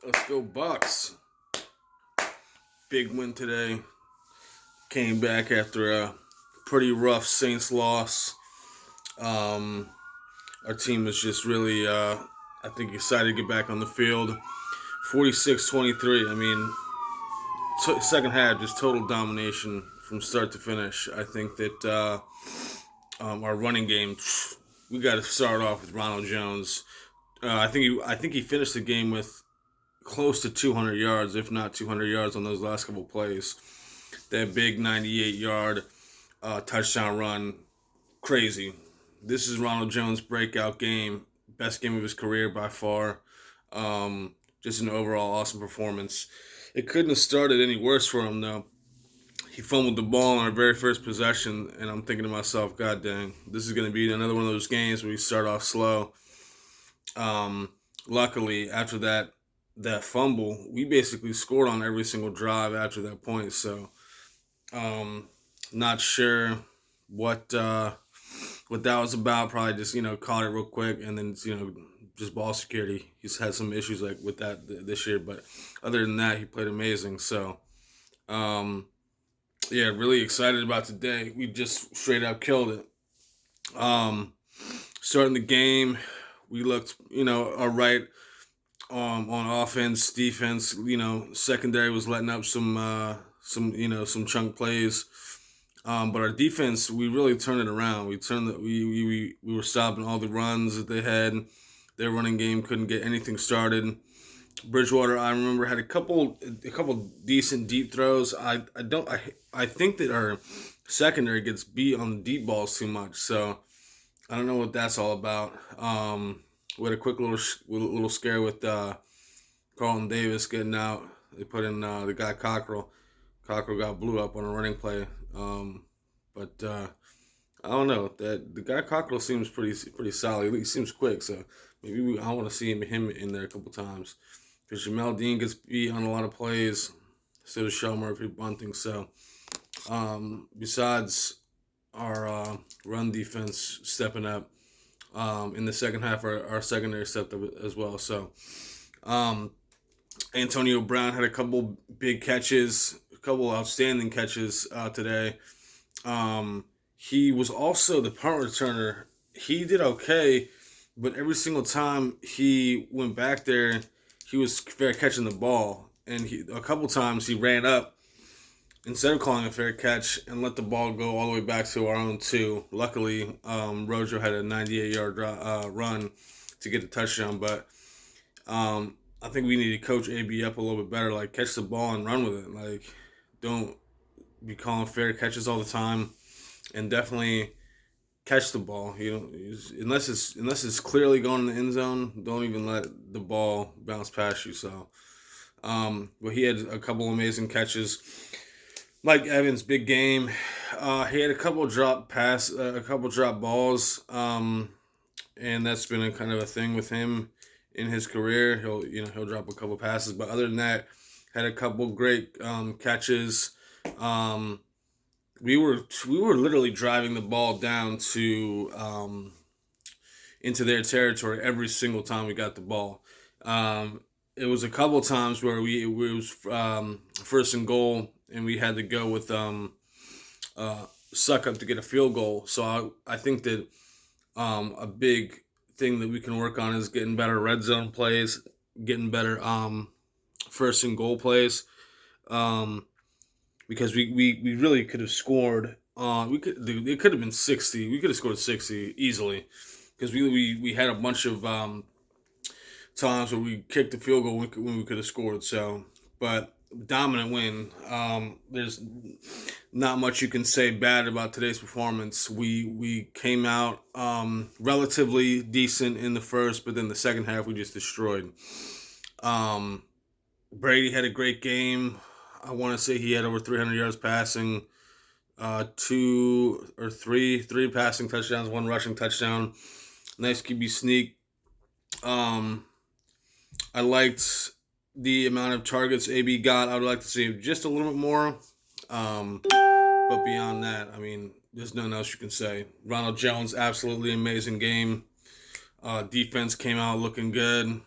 Let's go Bucs. Big win today. Came back after a pretty rough Saints loss. Um, our team was just really, I think, excited to get back on the field. 46-23. I mean, second half, just total domination from start to finish. I think that our running game, we got to start off with Ronald Jones. I think he finished the game with close to 200 yards, if not 200 yards, on those last couple plays. That big 98-yard touchdown run, crazy. This is Ronald Jones' breakout game, best game of his career by far. Just an overall awesome performance. It couldn't have started any worse for him, though. He fumbled the ball on our very first possession, and I'm thinking to myself, God dang, this is going to be another one of those games where we start off slow. Luckily, after that fumble, we basically scored on every single drive after that point. So, not sure what what that was about. Probably just caught it real quick, and then just ball security. He's had some issues like with that this year, but other than that, he played amazing. So, yeah, really excited about today. We just straight up killed it. Starting the game, we looked all right. On offense, defense, secondary was letting up some chunk plays. But our defense, we really turned it around. We were stopping all the runs that they had. Their running game couldn't get anything started. Bridgewater, I remember, had a couple decent deep throws. I think that our secondary gets beat on the deep balls too much. So I don't know what that's all about. We had a quick little scare with Carlton Davis getting out. They put in the guy Cockrell. Cockrell got blew up on a running play. But I don't know. That the guy Cockrell seems pretty solid. He seems quick, so maybe I want to see him in there a couple times. Because Jamel Dean gets beat on a lot of plays. So does Sean Murphy Bunting. So besides our run defense stepping up, in the second half, our secondary stepped up as well. So, Antonio Brown had a couple big catches, a couple outstanding catches today. He was also the punt returner. He did okay, but every single time he went back there, he was fair catching the ball. And a couple times he ran up instead of calling a fair catch and let the ball go all the way back to our own two. Luckily, Rojo had a 98-yard run to get the touchdown, but I think we need to coach AB up a little bit better. Like, catch the ball and run with it. Like, don't be calling fair catches all the time, and definitely catch the ball. Unless it's clearly going in the end zone, don't even let the ball bounce past you. So, but he had a couple amazing catches. Mike Evans, big game. He had a couple drop balls, and that's been a kind of a thing with him in his career. He'll drop a couple passes, but other than that, had a couple great catches. We were literally driving the ball down to into their territory every single time we got the ball. It was a couple times where it was first and goal, and we had to go with suck up to get a field goal. So I think that a big thing that we can work on is getting better red zone plays, getting better first and goal plays, because we really could have scored. It could have been 60. We could have scored 60 easily, because we had a bunch of times where we kicked the field goal when we could have scored. So, but dominant win. There's not much you can say bad about today's performance. We came out relatively decent in the first, but then the second half we just destroyed. Brady had a great game. I want to say he had over 300 yards passing, three passing touchdowns, one rushing touchdown. Nice QB sneak. I liked the amount of targets AB got. I would like to see just a little bit more. But beyond that, I mean, there's nothing else you can say. Ronald Jones, absolutely amazing game. Defense came out looking good.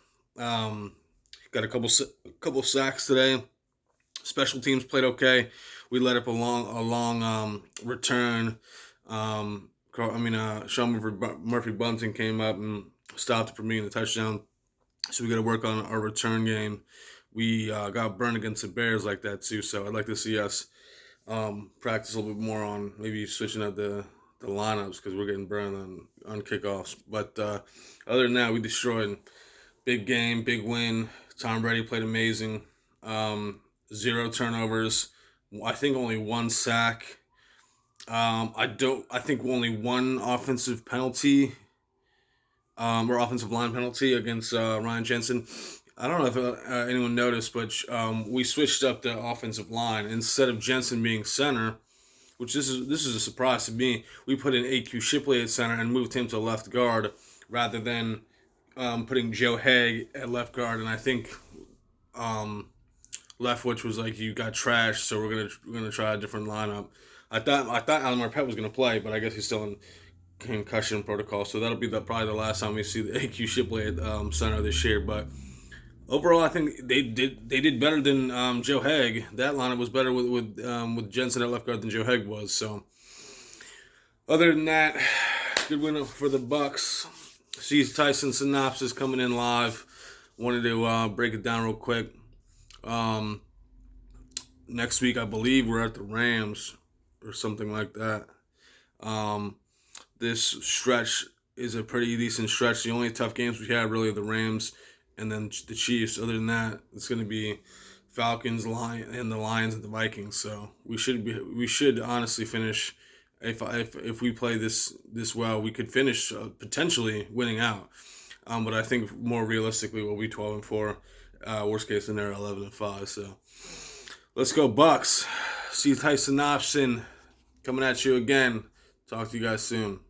Got a couple sacks today. Special teams played okay. We let up a long return. Sean Murphy Bunting came up and stopped it from being a touchdown. So we got to work on our return game. We got burned against the Bears like that too. So I'd like to see us practice a little bit more on maybe switching up the lineups because we're getting burned on kickoffs. But other than that, we destroyed. Big game, big win. Tom Brady played amazing. Zero turnovers. I think only one sack. I think only one offensive penalty, or offensive line penalty against Ryan Jensen. I don't know if anyone noticed, but we switched up the offensive line instead of Jensen being center, which this is a surprise to me. We put in AQ Shipley at center and moved him to left guard rather than putting Joe Haig at left guard. And I think Leftwich was like, "You got trashed, so we're gonna try a different lineup." I thought Alan Marpet was gonna play, but I guess he's still in concussion protocol, so that'll be probably the last time we see the AQ Shipley at center this year. But overall, I think they did better than Joe Haig. That lineup was better with Jensen at left guard than Joe Haig was. So other than that, good win for the Bucs. Sees Tyson synopsis coming in live. Wanted to break it down real quick. Next week, I believe we're at the Rams or something like that. This stretch is a pretty decent stretch. The only tough games we have really are the Rams and then the Chiefs. Other than that, it's going to be Falcons, the Lions and the Vikings. So we should honestly finish. If we play this well, we could finish potentially winning out. But I think more realistically, we'll be 12-4. Worst case scenario, 11-5. So let's go Bucs. See Tyson Option coming at you again. Talk to you guys soon.